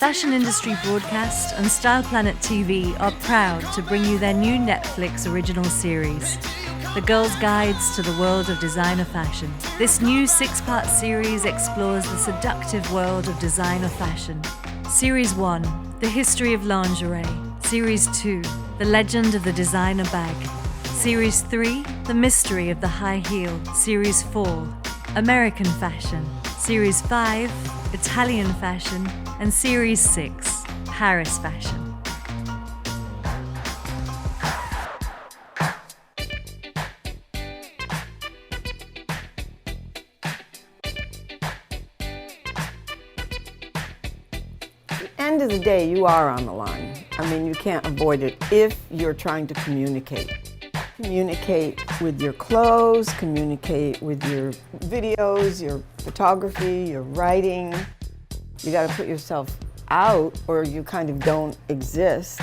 Fashion Industry Broadcast and Style Planet TV are proud to bring you their new Netflix original series, The Girl's Guides to the World of Designer Fashion. This new 6-part series explores the seductive world of designer fashion. Series 1, The History of Lingerie. Series 2, The Legend of the Designer Bag. Series 3, The Mystery of the High Heel. Series 4, American Fashion. Series 5, Italian Fashion. And Series 6, Paris Fashion. At the end of the day, you are on the line. I mean, you can't avoid it if you're trying to communicate. Communicate with your clothes, communicate with your videos, your photography, your writing. You gotta put yourself out or you kind of don't exist.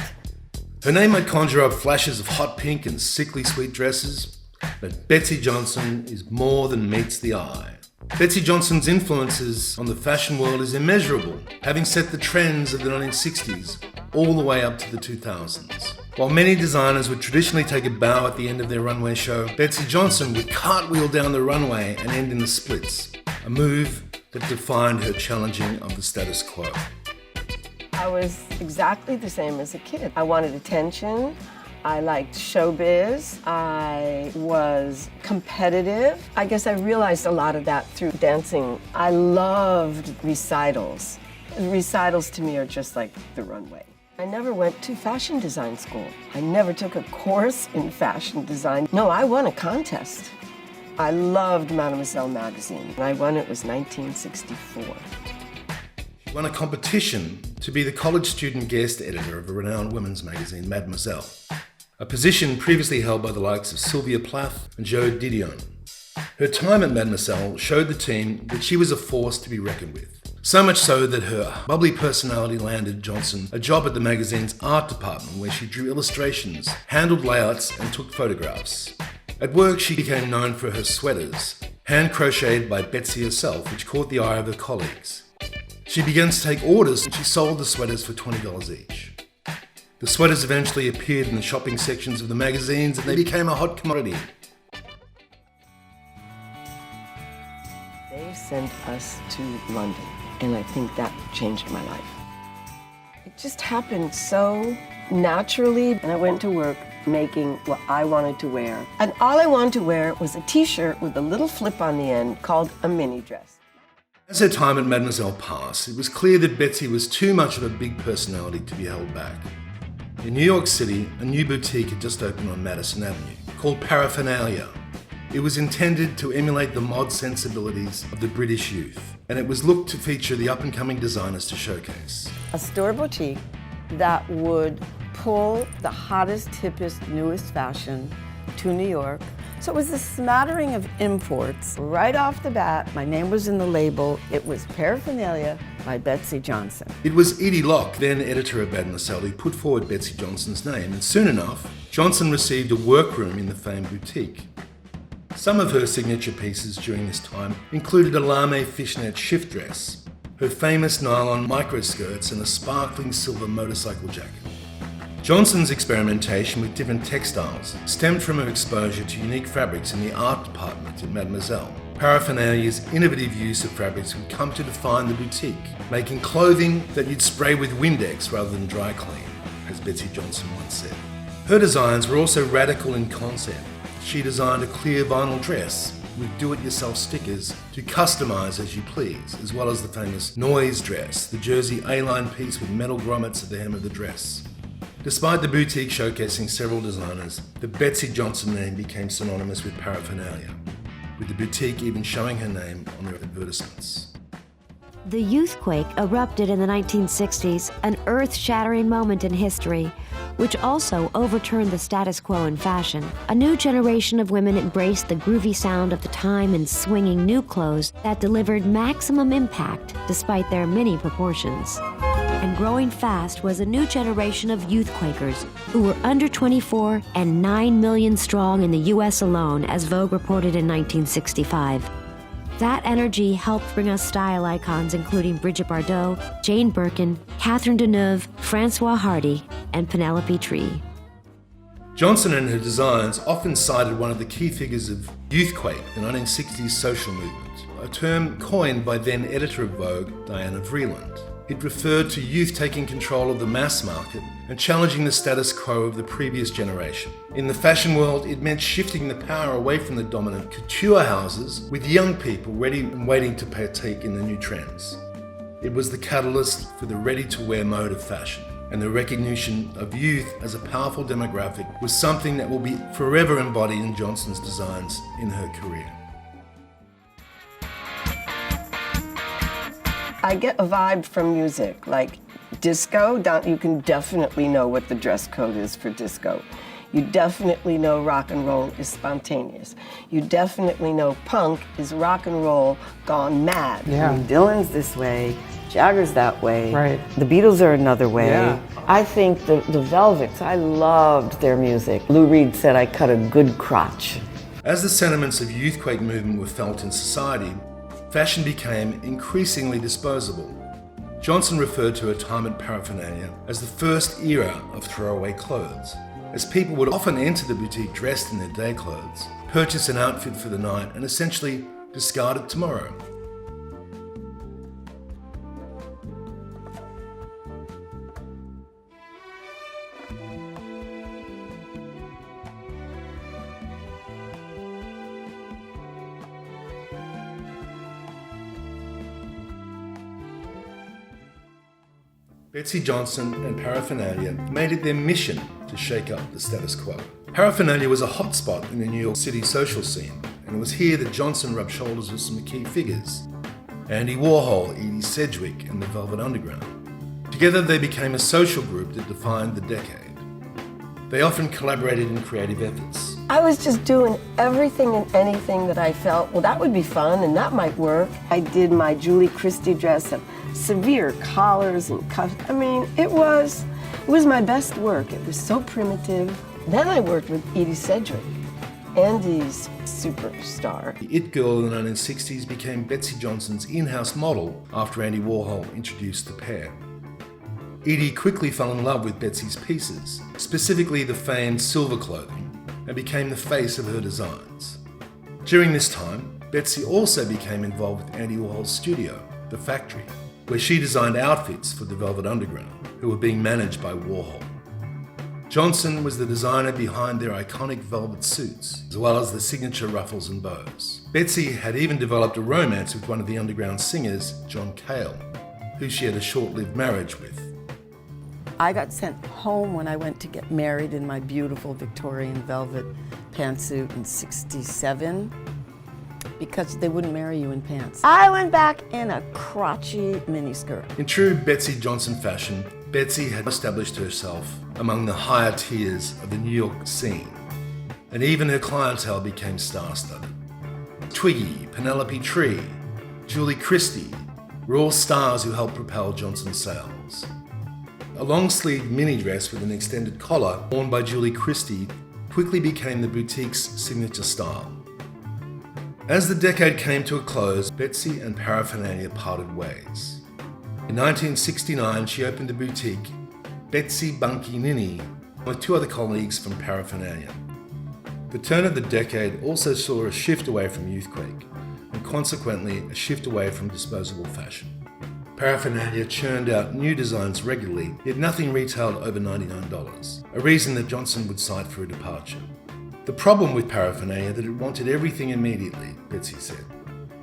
Her name might conjure up flashes of hot pink and sickly sweet dresses, but Betsey Johnson is more than meets the eye. Betsey Johnson's influences on the fashion world is immeasurable, having set the trends of the 1960s all the way up to the 2000s. While many designers would traditionally take a bow at the end of their runway show, Betsey Johnson would cartwheel down the runway and end in the splits, a move that defined her challenging of the status quo. I was exactly the same as a kid. I wanted attention. I liked showbiz. I was competitive. I guess I realized a lot of that through dancing. I loved recitals. Recitals to me are just like the runway. I never went to fashion design school. I never took a course in fashion design. No, I won a contest. I loved Mademoiselle magazine. I won it was 1964. She won a competition to be the college student guest editor of a renowned women's magazine, Mademoiselle, a position previously held by the likes of Sylvia Plath and Joe Didion. Her time at Mademoiselle showed the team that she was a force to be reckoned with. So much so that her bubbly personality landed Johnson a job at the magazine's art department where she drew illustrations, handled layouts and took photographs. At work, she became known for her sweaters, hand-crocheted by Betsey herself, which caught the eye of her colleagues. She began to take orders and she sold the sweaters for $20 each. The sweaters eventually appeared in the shopping sections of the magazines and they became a hot commodity. They sent us to London, and I think that changed my life. It just happened so naturally, and I went to work making what I wanted to wear. And all I wanted to wear was a t-shirt with a little flip on the end called a mini dress. As her time at Mademoiselle passed, it was clear that Betsey was too much of a big personality to be held back. In New York City, a new boutique had just opened on Madison Avenue called Paraphernalia. It was intended to emulate the mod sensibilities of the British youth, and it was looked to feature the up-and-coming designers to showcase. A store boutique that would pull the hottest, hippest, newest fashion to New York. So it was a smattering of imports. Right off the bat, my name was in the label. It was Paraphernalia by Betsey Johnson. It was Edie Locke, then editor of Mademoiselle, who put forward Betsey Johnson's name, and soon enough, Johnson received a workroom in the famed boutique. Some of her signature pieces during this time included a lame fishnet shift dress, her famous nylon microskirts, and a sparkling silver motorcycle jacket. Johnson's experimentation with different textiles stemmed from her exposure to unique fabrics in the art department at Mademoiselle. Paraphernalia's innovative use of fabrics would come to define the boutique, making clothing that you'd spray with Windex rather than dry clean, as Betsey Johnson once said. Her designs were also radical in concept. She designed a clear vinyl dress with do-it-yourself stickers to customize as you please, as well as the famous noise dress, the jersey A-line piece with metal grommets at the hem of the dress. Despite the boutique showcasing several designers, the Betsey Johnson name became synonymous with paraphernalia, with the boutique even showing her name on their advertisements. The youthquake erupted in the 1960s, an earth-shattering moment in history, which also overturned the status quo in fashion. A new generation of women embraced the groovy sound of the time in swinging new clothes that delivered maximum impact despite their mini proportions. And growing fast was a new generation of youth Quakers who were under 24 and 9 million strong in the U.S. alone, as Vogue reported in 1965. That energy helped bring us style icons including Brigitte Bardot, Jane Birkin, Catherine Deneuve, Francois Hardy, and Penelope Tree. Johnson and her designs often cited one of the key figures of youthquake, the 1960s social movement, a term coined by then editor of Vogue, Diana Vreeland. It referred to youth taking control of the mass market and challenging the status quo of the previous generation. In the fashion world, it meant shifting the power away from the dominant couture houses with young people ready and waiting to partake in the new trends. It was the catalyst for the ready-to-wear mode of fashion, and the recognition of youth as a powerful demographic was something that will be forever embodied in Johnson's designs in her career. I get a vibe from music, like disco. You can definitely know what the dress code is for disco. You definitely know rock and roll is spontaneous. You definitely know punk is rock and roll gone mad. Yeah. I mean, Dylan's this way, Jagger's that way. Right. The Beatles are another way. Yeah. I think the Velvets, I loved their music. Lou Reed said I cut a good crotch. As the sentiments of youthquake movement were felt in society, fashion became increasingly disposable. Johnson referred to her time at paraphernalia as the first era of throwaway clothes, as people would often enter the boutique dressed in their day clothes, purchase an outfit for the night, and essentially discard it tomorrow. Betsey Johnson and paraphernalia made it their mission to shake up the status quo. Paraphernalia was a hotspot in the New York City social scene, and it was here that Johnson rubbed shoulders with some key figures: Andy Warhol, Edie Sedgwick, and the Velvet Underground. Together they became a social group that defined the decade. They often collaborated in creative efforts. I was just doing everything and anything that I felt, well, that would be fun and that might work. I did my Julie Christie dress of severe collars and cuffs. I mean, it was my best work. It was so primitive. Then I worked with Edie Sedgwick, Andy's superstar. The it girl in the 1960s became Betsey Johnson's in-house model after Andy Warhol introduced the pair. Edie quickly fell in love with Betsey's pieces, specifically the famed silver clothing, and became the face of her designs. During this time, Betsey also became involved with Andy Warhol's studio, The Factory, where she designed outfits for the Velvet Underground, who were being managed by Warhol. Johnson was the designer behind their iconic velvet suits, as well as the signature ruffles and bows. Betsey had even developed a romance with one of the underground singers, John Cale, who she had a short-lived marriage with. I got sent home when I went to get married in my beautiful Victorian velvet pantsuit in '67 because they wouldn't marry you in pants. I went back in a crotchy miniskirt. In true Betsey Johnson fashion, Betsey had established herself among the higher tiers of the New York scene, and even her clientele became star-studded. Twiggy, Penelope Tree, Julie Christie were all stars who helped propel Johnson's sales. A long-sleeved mini dress with an extended collar, worn by Julie Christie, quickly became the boutique's signature style. As the decade came to a close, Betsey and paraphernalia parted ways. In 1969, she opened a boutique, Betsey Bunky Ninny, with two other colleagues from paraphernalia. The turn of the decade also saw a shift away from youthquake, and consequently a shift away from disposable fashion. Paraphernalia churned out new designs regularly, yet nothing retailed over $99, a reason that Johnson would cite for a departure. The problem with paraphernalia that it wanted everything immediately, Betsey said.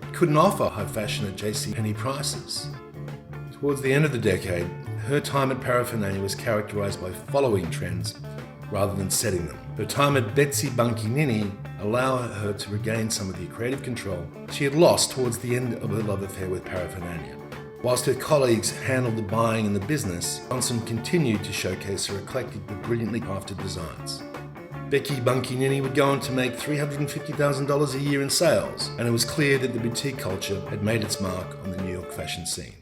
It couldn't offer high fashion at JCPenney prices. Towards the end of the decade, her time at paraphernalia was characterized by following trends rather than setting them. Her time at Betsey Bunky Ninny allowed her to regain some of the creative control she had lost towards the end of her love affair with paraphernalia. Whilst her colleagues handled the buying and the business, Johnson continued to showcase her eclectic but brilliantly crafted designs. Becky Bunky Ninny would go on to make $350,000 a year in sales, and it was clear that the boutique culture had made its mark on the New York fashion scene.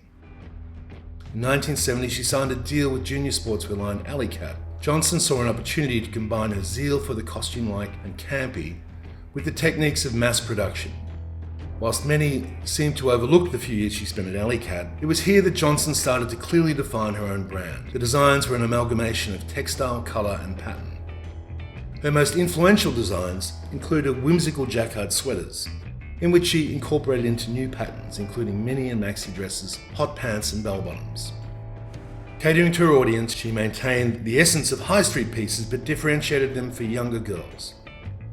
In 1970, she signed a deal with junior sportswear line Alley Cat. Johnson saw an opportunity to combine her zeal for the costume-like and campy with the techniques of mass production. Whilst many seem to overlook the few years she spent at Ellicat, it was here that Johnson started to clearly define her own brand. The designs were an amalgamation of textile, colour and pattern. Her most influential designs included whimsical jacquard sweaters, in which she incorporated into new patterns, including mini and maxi dresses, hot pants and bell-bottoms. Catering to her audience, she maintained the essence of high street pieces but differentiated them for younger girls.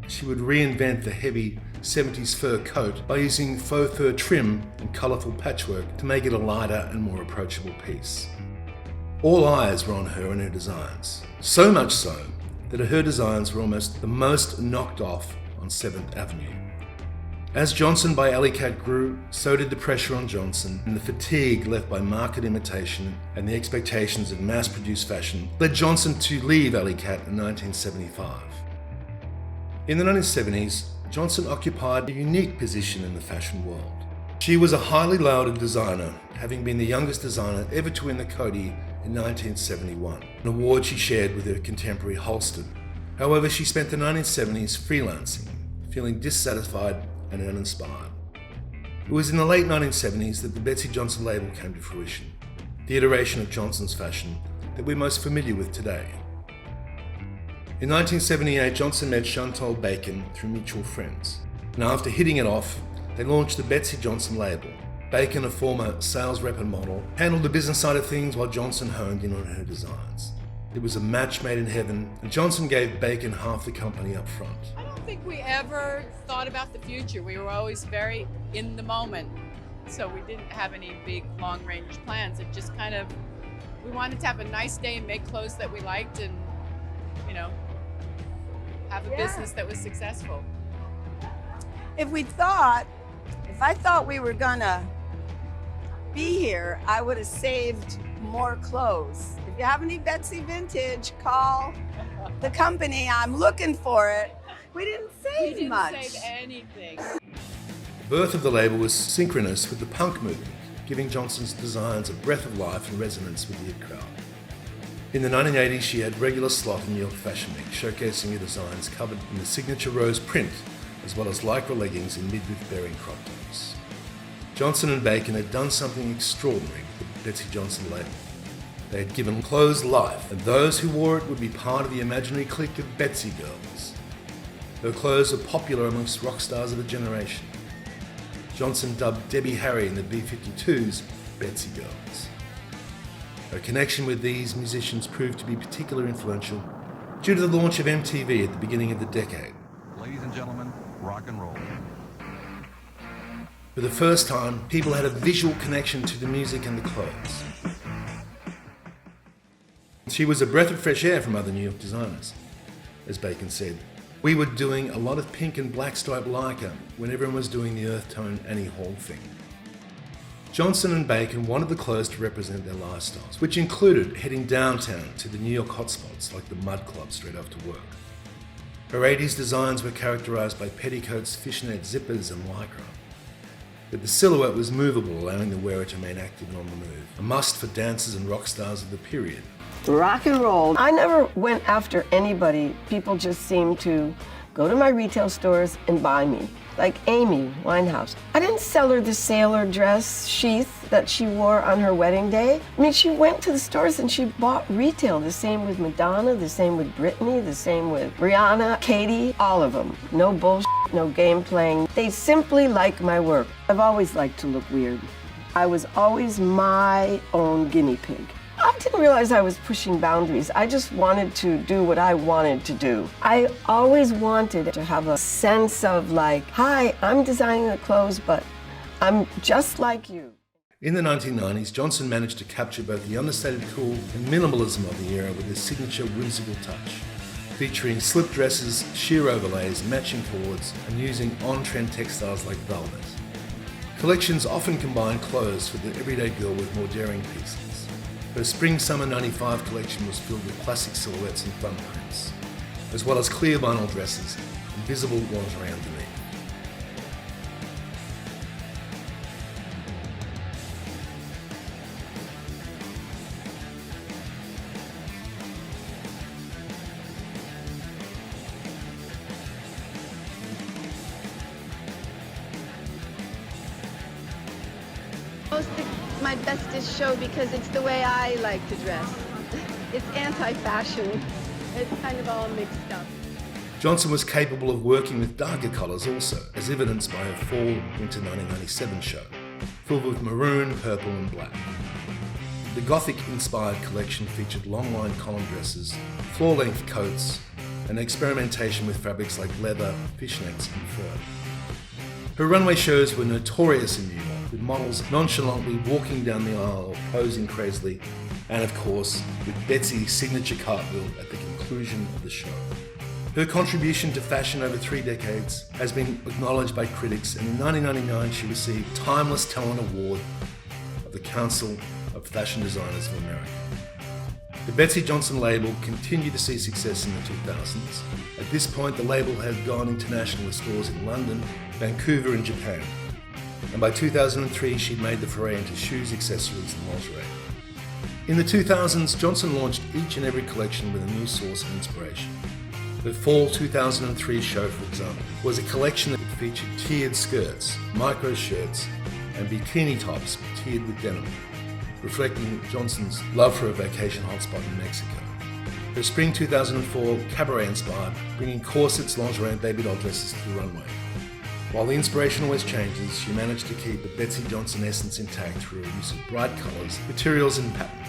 She would reinvent the heavy 70s fur coat by using faux fur trim and colourful patchwork to make it a lighter and more approachable piece. All eyes were on her and her designs, so much so that her designs were almost the most knocked off on 7th Avenue. As Johnson by Ellicat grew, so did the pressure on Johnson, and the fatigue left by market imitation and the expectations of mass-produced fashion led Johnson to leave Ellicat in 1975. In the 1970s, Johnson occupied a unique position in the fashion world. She was a highly lauded designer, having been the youngest designer ever to win the Coty in 1971, an award she shared with her contemporary Halston. However, she spent the 1970s freelancing, feeling dissatisfied and uninspired. It was in the late 1970s that the Betsey Johnson label came to fruition, the iteration of Johnson's fashion that we're most familiar with today. In 1978, Johnson met Chantal Bacon through mutual friends, and after hitting it off, they launched the Betsey Johnson label. Bacon, a former sales rep and model, handled the business side of things while Johnson honed in on her designs. It was a match made in heaven, and Johnson gave Bacon half the company up front. I don't think we ever thought about the future. We were always very in the moment, so we didn't have any big long-range plans. It just kind of, we wanted to have a nice day and make clothes that we liked and, have a business that was successful. If I thought we were gonna be here, I would have saved more clothes. If you have any Betsey vintage, call the company. I'm looking for it. We didn't save much. We didn't save anything. The birth of the label was synchronous with the punk movement, giving Johnson's designs a breath of life and resonance with the it crowd. In the 1980s, she had regular slot in New York Fashion Week, showcasing her designs covered in the signature rose print, as well as lycra leggings and midriff bearing crop tops. Johnson and Bacon had done something extraordinary with the Betsey Johnson label. They had given clothes life, and those who wore it would be part of the imaginary clique of Betsey girls. Her clothes were popular amongst rock stars of a generation. Johnson dubbed Debbie Harry and the B-52s Betsey girls. Her connection with these musicians proved to be particularly influential due to the launch of MTV at the beginning of the decade. Ladies and gentlemen, rock and roll. For the first time, people had a visual connection to the music and the clothes. She was a breath of fresh air from other New York designers. As Bacon said, we were doing a lot of pink and black striped lycra when everyone was doing the earth tone Annie Hall thing. Johnson and Bacon wanted the clothes to represent their lifestyles, which included heading downtown to the New York hotspots like the Mud Club straight after work. Her 80s designs were characterized by petticoats, fishnet zippers and lycra. But the silhouette was movable, allowing the wearer to remain active and on the move, a must for dancers and rock stars of the period. Rock and roll. I never went after anybody. People just seemed to go to my retail stores and buy me. Like Amy Winehouse. I didn't sell her the sailor dress sheath that she wore on her wedding day. I mean, she went to the stores and she bought retail. The same with Madonna, the same with Britney, the same with Rihanna, Katie, all of them. No bullshit, no game playing. They simply like my work. I've always liked to look weird. I was always my own guinea pig. I didn't realize I was pushing boundaries. I just wanted to do what I wanted to do. I always wanted to have a sense of like, hi, I'm designing the clothes, but I'm just like you. In the 1990s, Johnson managed to capture both the understated cool and minimalism of the era with his signature whimsical touch, featuring slip dresses, sheer overlays, matching cords, and using on-trend textiles like velvet. Collections often combine clothes for the everyday girl with more daring pieces. Her Spring-Summer 95 collection was filled with classic silhouettes and fun prints, as well as clear vinyl dresses and visible lingerie underneath. My bestest show because it's the way I like to dress. It's anti-fashion. It's kind of all mixed up. Johnson was capable of working with darker colours also, as evidenced by her fall-winter 1997 show, filled with maroon, purple and black. The Gothic-inspired collection featured long-line column dresses, floor-length coats, and experimentation with fabrics like leather, fishnets and fur. Her runway shows were notorious in New York, with models nonchalantly walking down the aisle or posing crazily, and of course, with Betsey's signature cartwheel at the conclusion of the show. Her contribution to fashion over 3 decades has been acknowledged by critics, and in 1999 she received Timeless Talent Award of the Council of Fashion Designers of America. The Betsey Johnson label continued to see success in the 2000s. At this point, the label had gone international with stores in London, Vancouver and Japan. And by 2003, she'd made the foray into shoes, accessories and lingerie. In the 2000s, Johnson launched each and every collection with a new source of inspiration. The fall 2003 show, for example, was a collection that featured tiered skirts, micro shirts and bikini tops tiered with denim, reflecting Johnson's love for a vacation hotspot in Mexico. Her spring 2004 cabaret inspired, bringing corsets, lingerie and baby doll dresses to the runway. While the inspiration always changes, she managed to keep the Betsey Johnson essence intact through her use of bright colours, materials and patterns.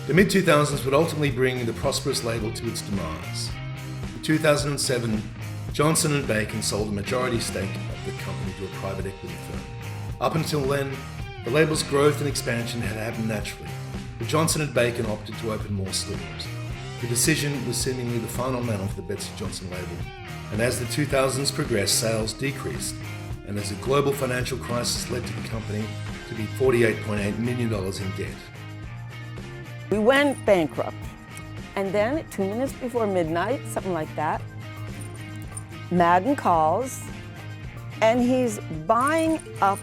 The mid-2000s would ultimately bring the prosperous label to its demise. In 2007, Johnson & Bacon sold a majority stake of the company to a private equity firm. Up until then, the label's growth and expansion had happened naturally, but Johnson & Bacon opted to open more stores. The decision was seemingly the final nail for the Betsey Johnson label, and as the 2000s progressed, sales decreased, and as a global financial crisis led to the company to be $48.8 million in debt. We went bankrupt. And then at 2 minutes before midnight, something like that, Madden calls and he's buying up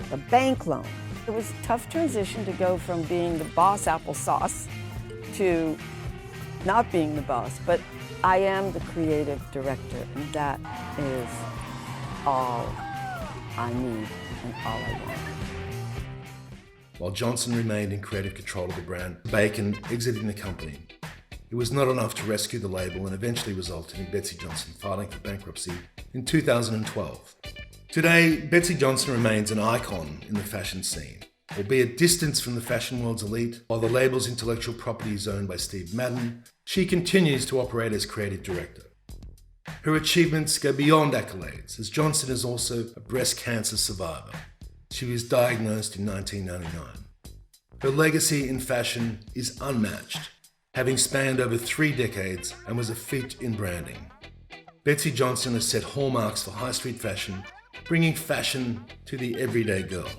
the bank loan. It was a tough transition to go from being the boss applesauce to not being the boss, but I am the creative director, and that is all I need and all I want. While Johnson remained in creative control of the brand, Bacon exiting the company. It was not enough to rescue the label and eventually resulted in Betsey Johnson filing for bankruptcy in 2012. Today, Betsey Johnson remains an icon in the fashion scene. Albeit distanced from the fashion world's elite, while the label's intellectual property is owned by Steve Madden, she continues to operate as creative director. Her achievements go beyond accolades, as Johnson is also a breast cancer survivor. She was diagnosed in 1999. Her legacy in fashion is unmatched, having spanned over 3 decades and was a feat in branding. Betsey Johnson has set hallmarks for high street fashion, bringing fashion to the everyday girl.